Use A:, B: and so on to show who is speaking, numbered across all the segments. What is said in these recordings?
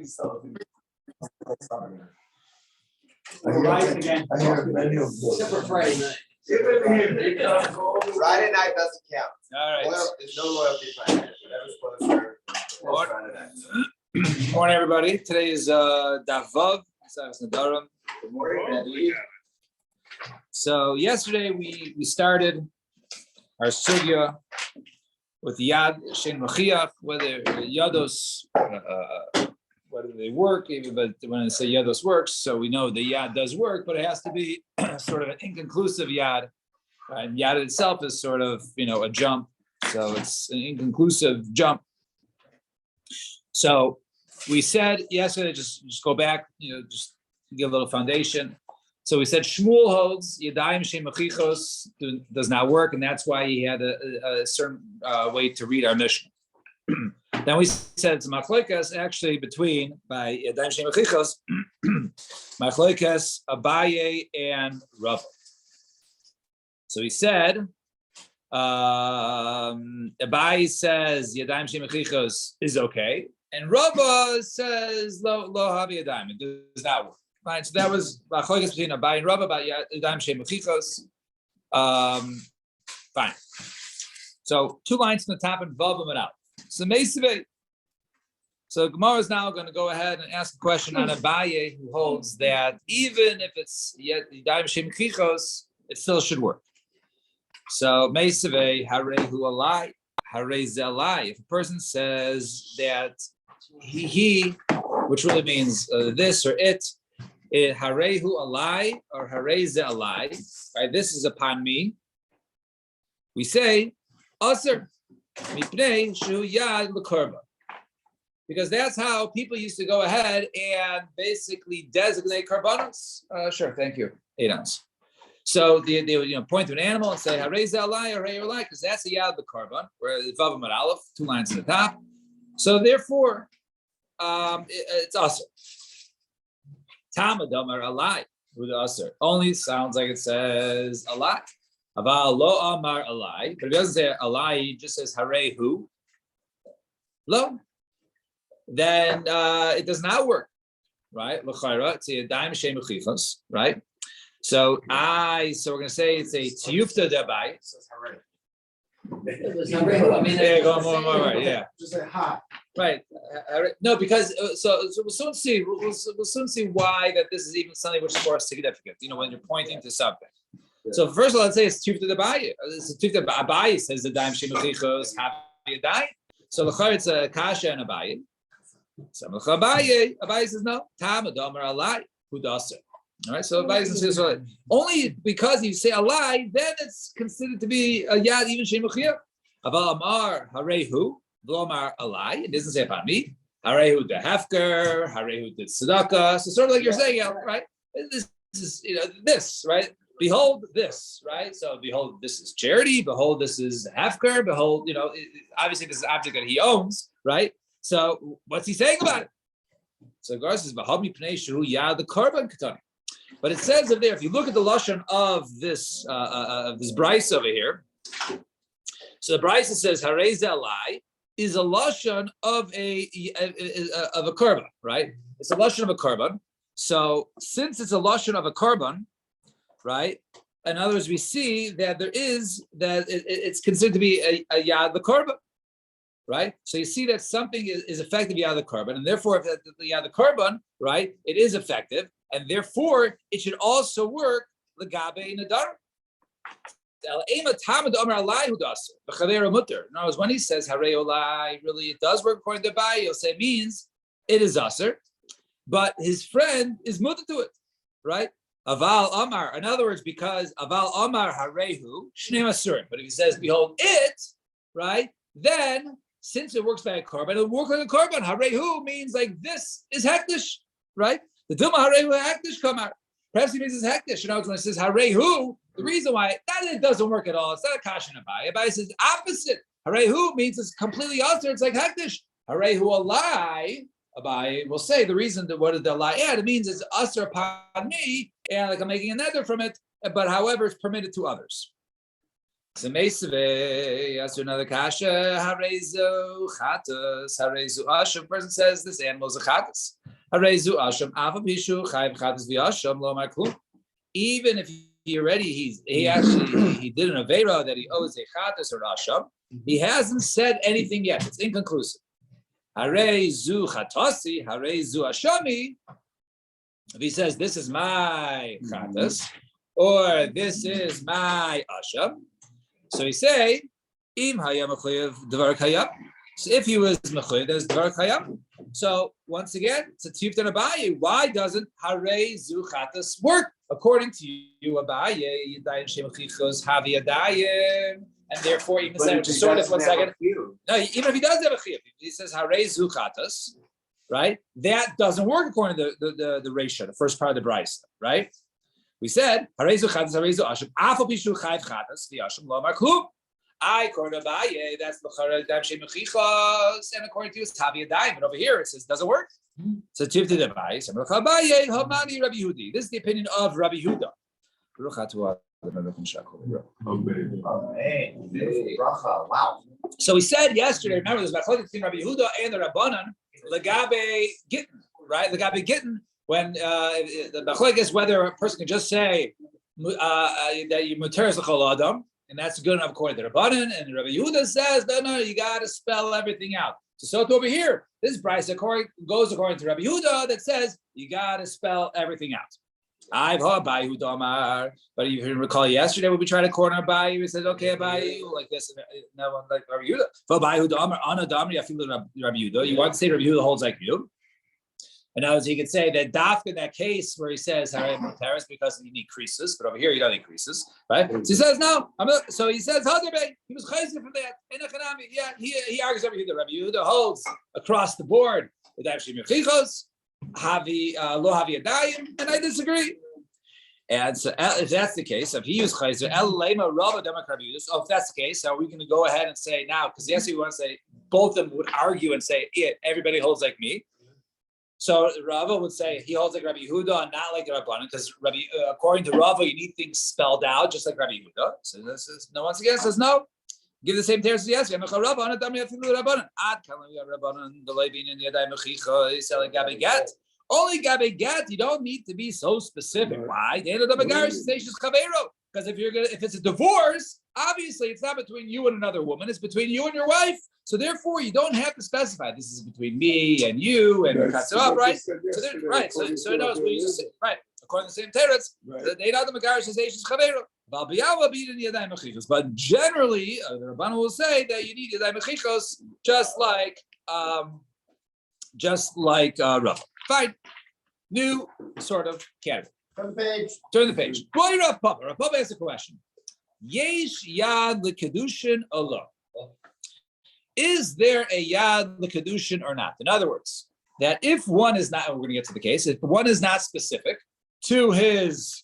A: I hear many of those.
B: Except for Friday night.
C: Friday night doesn't count.
D: All right.
C: There's no loyalty Friday night. Whatever's closer. Friday night.
D: Good morning, everybody. Today is Daf Vav.
C: Good morning.
D: So yesterday we started our sugya with Yad Shein Machiach, whether Yados, whether they work, even but when I say Yados works, so we know the Yad does work, but it has to be sort of an inconclusive Yad. Right? And Yad itself is sort of, a jump. So it's an inconclusive jump. So we said yesterday, just go back, just give a little foundation. So we said Shmuel holds Yadayim Shein Machichos does not work, and that's why he had a certain way to read our Mishnah. Then we said it's Machlokas actually between by Yadayim Shein Machichos, Machlokas Abaye and Rava. So he said Abaye says Yadayim Shein Machichos is okay, and Rava says lo havi Yadayim, it does not work. Fine, so that was Machlokas between Abaye and Rava about Yadayim Shein Machichos. Fine. So 2 lines from the top and Vav and out. So Meisivei. So Gemara is now going to go ahead and ask a question on Abaye, who holds that even if it's Yadayim Shein Machichos, it still should work. So Meisivei Harehu Alai, Harei Zelai. If a person says that he, which really means this or it, Harehu Alai or Harei Zelai, right? This is upon me. We say Aser Mipnei Shu Yad L'Korban, because that's how people used to go ahead and basically designate karbanos. Sure, thank you. 8 ounce. So they would point to an animal and say Harei Zelai or Harei Alai, because that's the Yad L'Korban, where the Vav and Aleph, 2 lines at the top. So therefore, it's Aser. Tamadamar Alai, who the Aser only sounds like it says Alai. Aval lo amar Alai, but if it doesn't say Alai, it just says Harehu. Lo. Then it does not work, right? L'chayra, it's a Yadayim Shein Machichos, right? So we're going to say it's a Tiyufta Dabai.
B: It was Harehu. I mean,
D: Yeah, go more, right? Yeah.
A: Just say hot.
D: Right. No, because so we'll soon see. We'll soon see why that this is even something which is more significant. When you're pointing to something. Yeah. So first of all, let's say it's Tufta Dabai. It's Tufta Abaye says the Daim Shein Machichos have a Daim. So l'chayr it's a Kasha and Abaye. So Abaye says no. Tam Adamar Alai who does it. All right. So Abaye says only because you say Alai, then it's considered to be a Yad even Shein Machichos. Aval Amar Harehu. V'lomar Alai, it doesn't say upon me. Harehu de Hefker, Harehu de Tzedakah. So sort of like you're saying, right? This is, this, right? Behold this, right? So behold, this is charity. Behold, this is Hefker. Behold, obviously this is an object that he owns, right? So what's he saying about it? So Gar says, "V'habmi pnei shehu yad the korban katani." But it says over there, if you look at the lashon of this brayso over here, so the brayso says Harei Zelai is a lashon of a korban, right? It's a lashon of a korban. So since it's a lashon of a korban, right? In other words, we see that it's considered to be a yad the korban, right? So you see that something is effective yad the korban, and therefore if the yad the korban, right, it is effective, and therefore it should also work legabe nadar. In other words, when he says Harei Olai, really it does work according to Abaye, he'll say it means it is Aser, but his friend is mutter to it, right? Aval Amar, in other words, because Aval Amar Harehu, Shnei Asurim. But if he says, behold it, right, then since it works by a korban, it'll work like a korban. Harehu means like this is hektish, right? The Duma Harehu hektish kamar. Perhaps he means it's hektish. When it says Harehu, the reason why that it doesn't work at all, it's not a kasha in Abaye. Abaye says opposite. Harehu means it's completely altered. It's like hektish. Harehu alai. Abaye will say the reason that what did the lie add? It means it's usher upon me, and like I'm making a nether from it. But however, it's permitted to others. So Mesave, as to another kasha, Harezu Chatas, Harezu Asham. Person says this animal is a Chatas. Harezu Asham, Avapishu, Chayv Chatas Vyasham, Lo Maklum. Even if he already he did an Avera that he owes a Chatas or Asham, he hasn't said anything yet. It's inconclusive. Harezu Chatasi, Harezu Ashami. If he says this is my Chatas or this is my Asham. So we say, Im hayam mechuyev dvar kayam. So if he was mechuyev, there's dvar kayam. So once again, it's a tiftan Abaye. Why doesn't Harei zu chatas work according to you, Abaye? Yadayim shemachichos havi yadayim, and therefore even saying which is sort of 1 second. No, even if he does have a chiyuv, he says Harei zu chatas, right? That doesn't work according to the ratio, the first part of the brisa, right? We said, Harezu Chatas, Harezu Asham, Afal Pishu Chayv Chatas, the Asham Lo Marklum. I, according to Abaye, that's the Charadam Shem Mechichos, and according to you, it's Tavi Adayim. But over here, it says, doesn't work. So, Tiv to the Abaye, Samach Abaye, Hamani Rabbi Yehudi. This is the opinion of Rabbi Yehuda.
A: Wow.
D: So, we said yesterday, remember, there's Machlokes between Rabbi Yehuda and the Rabbanan, Legabe Gittin, right? Legabe Gittin. When the machlokes is whether a person can just say that you muteres l'chol adam, and that's good enough according to Rabbanan, and Rabbi Yehuda says no, you got to spell everything out. So over here, this price goes according to Rabbi Yehuda that says you got to spell everything out. I've heard Abaye Yehuda Amar, but you can recall yesterday when we tried to corner Abaye, we said okay Abaye like this, and no one like Rabbi Yehuda. For Abaye Yehuda Amar, Ana Damri Afilu Rabbi Yehuda. You want to say Rabbi Yehuda holds like you? And now he could say that Dafka in that case where he says Harei Muteres because you need creases, but over here you don't need creases, right? So he says no. So he says Hadarbe. He was chayzer from that. Yeah, he argues over here that Rabbi Yehuda holds across the board with actually mechichos, havi lo havi adayim, and I disagree. And so if that's the case, if he used chayzer el lema rabba demak Rabbi Yehuda. So if that's the case, are we going to go ahead and say now? Because yes, we want to say both of them would argue and say everybody holds like me. So Rava would say he holds like Rabbi Yehuda and not like Rabbanan, because according to Rava, you need things spelled out just like Rabbi Yehuda. So this is no. Once again, says no. Give the same tears as yes. Only Gabe Get. You don't need to be so specific. Why? Because if it's a divorce, obviously it's not between you and another woman. It's between you and your wife. So therefore, you don't have to specify this is between me and you and cuts it up, right? So right. So it knows what you just said, right? According to the same teretz, they know the Megar says Eish Chavero. But generally, the Rabbanan will say that you need Yadayim Mechichos just like Rav. Fine. New sort of category.
A: Turn the page.
D: Turn the page. Rav Papa asks a question. Yesh Yad L'Kedushin Alo. Is there a Yad L'Kedushin or not? In other words, that if one is not, we're going to get to the case, if one is not specific to his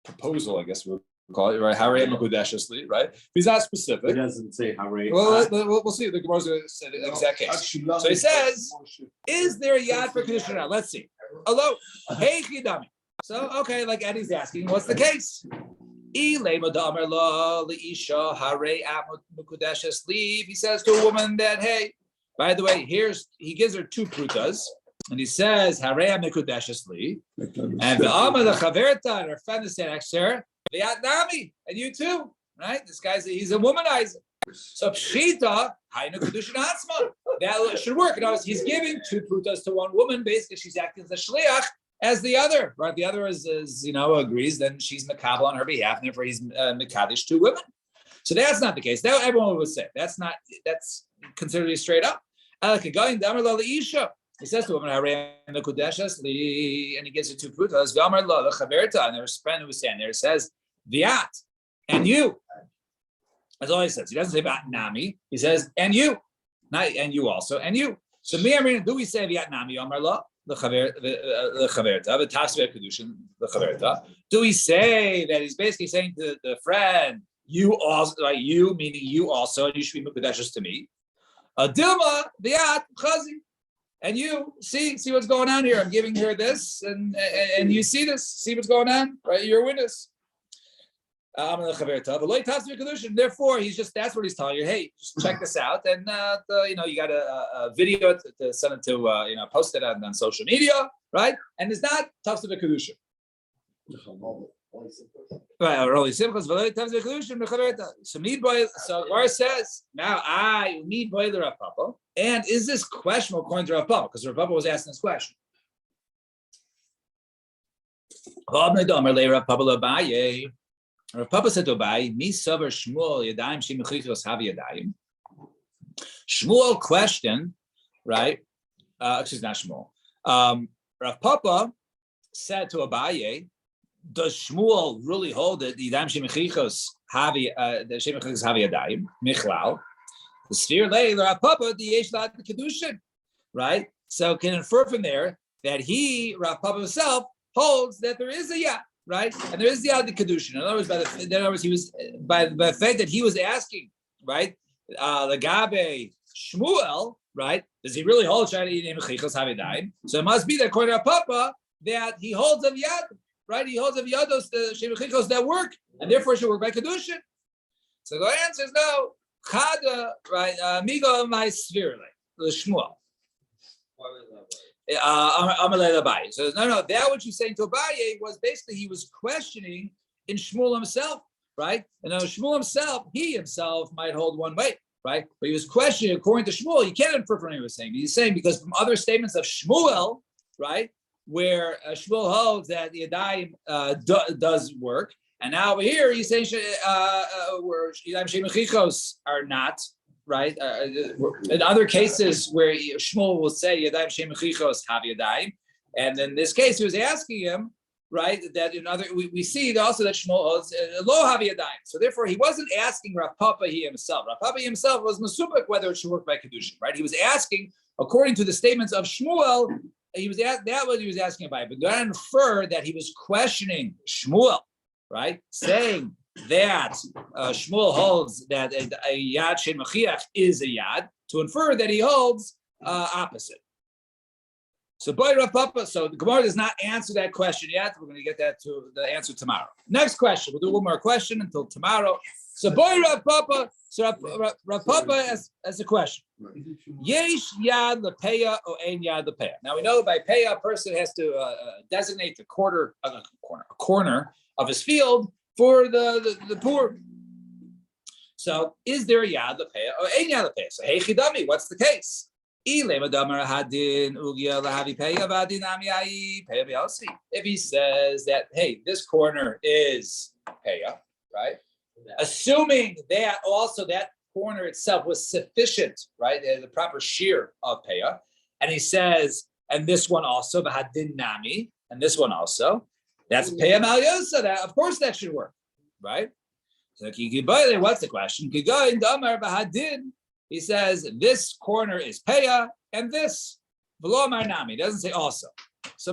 D: proposal, I guess we'll call it, right? Harei Mekudeshesli, right? If he's not specific.
C: It doesn't say Harei.
D: Well, we'll see. The Gemara said the exact case. So he says, is there a Yad for Kedushin or not? Let's see. Hello. Hey, Chidami. So, okay, like Eddie's asking, what's the case? He says to a woman that, hey, by the way, he gives her 2 prutas, and he says, Harei Mekudeshes Li, and the Amar the Chaverta, her friend is saying, Vietnami, and you too, right? This he's a womanizer. So Pshita, Hainu Kedushin Hatzma, that should work. In other words, he's giving 2 prutas to one woman, basically she's acting as a shliach, as the other, right? The other is agrees, then she's Makabal on her behalf, and therefore he's Mekadesh 2 women. So that's not the case. Now everyone would say that's considered straight up. He says to a woman, and he gives her 2 prutas, and their friend who was standing there says, Viat, and you. That's all he says. He doesn't say about Nami, he says, and you. Not and you also, and you. So do we say Viat Nami Amar La? Do we say that he's basically saying to the friend, you also, like you, meaning you also, and you should be mukadeshes to me? Dilma, Viat, Chazi. And you see what's going on here. I'm giving her this, and you see this, see what's going on, right? You're a witness. Therefore, that's what he's telling you. Hey, just check this out, and you got a video to send it to post it on social media, right? And it's not tafsir v'kedushin. Right, or only simchas v'lo tafsir v'kedushin. So Gemara says now I need boiler Rav Papa, and is this question according to Rav Papa? Because Rav Papa was asking this question. Rav Papa said to Abaye, "Mi savar Shmuel yadayim shemichichos have yadayim." Shmuel questioned, right? Excuse me, not Shmuel. Rav Papa said to Abaye, "Does Shmuel really hold it? Yadayim shemichichos have the shemichichos have yadayim michlal." The sphere lay Rav Papa the yesh lad kedushin, right? So can infer from there that Rav Papa himself holds that there is a yad. Right, and there is the Yad Kedushin. In other words, he was by the fact that he was asking, right, the Gabe Shmuel, right? Does he really hold Shani Mechichos Havidayim? So it must be that according to Papa that he holds of Yad, right? He holds of Yados the Shemichichos that work, and therefore should work by Kedushin. So the answer is no. Chada, right? Migo my sphere, the Shmuel. So no, that what you're saying to Abaye was basically he was questioning in Shmuel himself, right? And now Shmuel himself, he himself might hold one way, right? But he was questioning according to Shmuel. You can't infer from what he was saying. He's saying because from other statements of Shmuel, right, where Shmuel holds that the Yadayim does work, and now over here he's saying where Yadayim Shemichichos are not. Right. In other cases where Shmuel will say Yadayim Shemichichos have Yadayim, and in this case he was asking him, right, that in other we see also that Shmuel holds lo have Yadayim. So therefore he wasn't asking Rav Papa himself. Rav Papa himself was masubik whether it should work by kedushin. Right. He was asking according to the statements of Shmuel. He was what he was asking about, but do not infer that he was questioning Shmuel, right, saying that Shmuel holds that a yad shemachiach is a yad, to infer that he holds opposite. So boy Rav Papa, so the Gemara does not answer that question yet. We're going to get that to the answer tomorrow. Next question. We'll do one more question until tomorrow. So boy Rav Papa, so Rav Papa as a question. Yesh yad lepeya or ein yad lepeya. Now we know by peya a person has to designate the corner of his field for the poor. So is there a yad lepeya or ein yad lepeya? So hey chidami, what's the case? If he says that, hey, this corner is peya, right? Assuming that also that corner itself was sufficient, right? The proper shear of peya, and he says, and this one also, v'hadin nami, and this one also. That's peya mal yosa. That of course that should work, right? So what's the question? He says this corner is peya and this below nami. Doesn't say also. So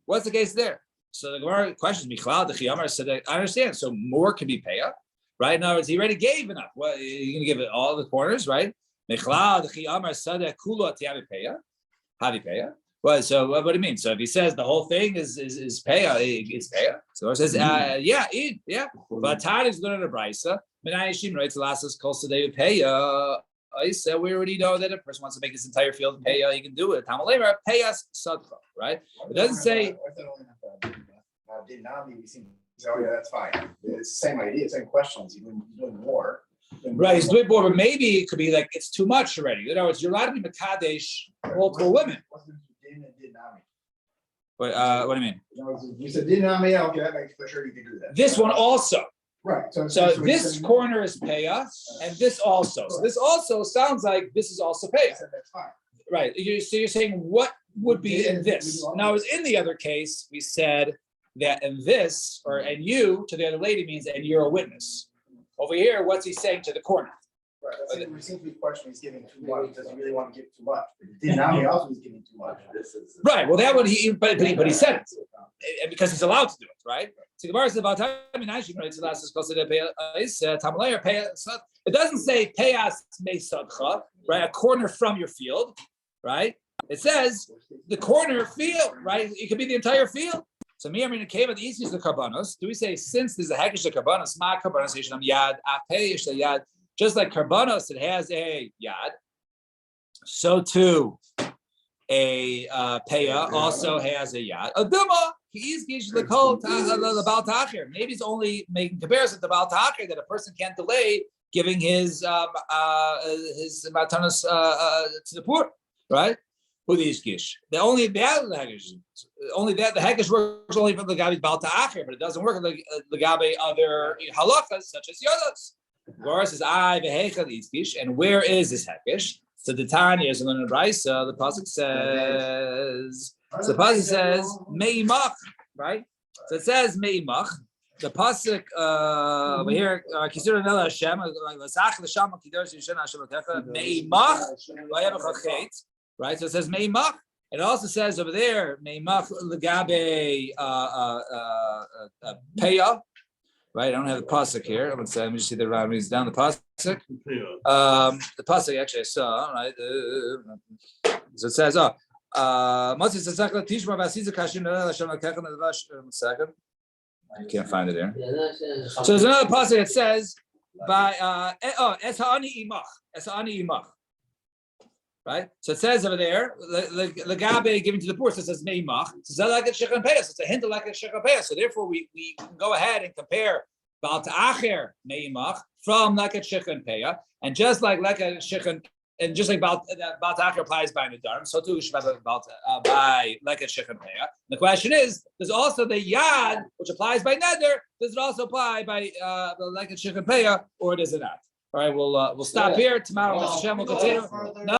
D: what's the case there? So the Gemara questions Michlal the Chiyamar said, I understand. So more can be peya, right? In other words, he already gave enough. Well, you're going to give it all the corners, right? Michlal the Chiyamar said kula tiavi peya, havi peya. Well, so what do you mean? So if he says the whole thing is peya, it's peya. So it says, yeah. But Tad is learning a brisa. Menayishim writes lasas kol sadei peya. I said we already know that if a person wants to make his entire field peya, he can do it. Tamalema peyas sadcha, right? It doesn't say.
C: Oh yeah, that's fine. It's the same idea, same questions. You're doing more.
D: Right, he's doing more, but maybe it could be like it's too much already. In other words, you're allowed to be mekadesh multiple women. What do you mean?
C: You said dinami, okay, that makes for sure you can do that.
D: This one also.
C: Right.
D: So this corner is peya, and this also. So this also sounds like this is also peya.
C: That's fine.
D: Right. So you're saying what would be in this? Now, as in the other case, we said that in this, and you to the other lady means, and you're a witness. Over here, what's he saying to the corner?
C: Right. We seem to be questioning he's giving too much. Does he really want to give too much? Dinami also is giving too much.
D: Right. Well, that would but he said it because he's allowed to do it, right? So the Gemara says about it doesn't say peyas mesadcha, right? A corner from your field, right? It says the corner field, right? It could be the entire field. So me, I mean, it came at the easiest of karbanos. Do we say since there's a hekesh of karbanos, ma karbanos yishnam yad, apei yish yad, just like karbanos, it has a yad. So too, a peya also has a yad. A duma, he is gish the call the bal tachir. Maybe he's only making comparison to bal tachir that a person can't delay giving his matanas to the poor, right? Who these gish? The only that the hekesh works only for the gabi bal ta'achir, but it doesn't work for the gabi other halachas such as yodas. Whereas is I vehecha these gish, and where is this hekesh? So the Tanya is in the Brisa. The pasuk says. So the pasuk says meimach, right? So it says meimach. The pasuk over here, Kisur Nela Hashem, Lasach L'Sham Kidosh Yishen Hashem Lekecha Meimach Vayavachachet. Right, so it says Meimach. It also says over there Meimach Legabe Peya. Right, I don't have the pasuk here. Let me just see the round reads down the pasuk. The pasuk actually I saw. Right, so it says, Moses Sasakla Tishma Vasiza Kashim Nela Hashem Lekecha. Second. I can't find it there. So there's another passage that says by Esa'ani Imach. Right? So it says over there, the Gabe given to the poor, so it says Meimach. So it's a hint of like a Shechem Peyas. So therefore we can go ahead and compare Baal Ta'acher Meimach from like a Shechem Peyas. And just like a Shechem, and just like Baal Ta'acher applies by Nadarim, so too by like a Shechem Peyas. The question is, there's also the Yad, which applies by Neder. Does it also apply by like a Shechem Peyas, or does it not? All right, we'll stop here. Tomorrow, Mr. Shem will continue. No.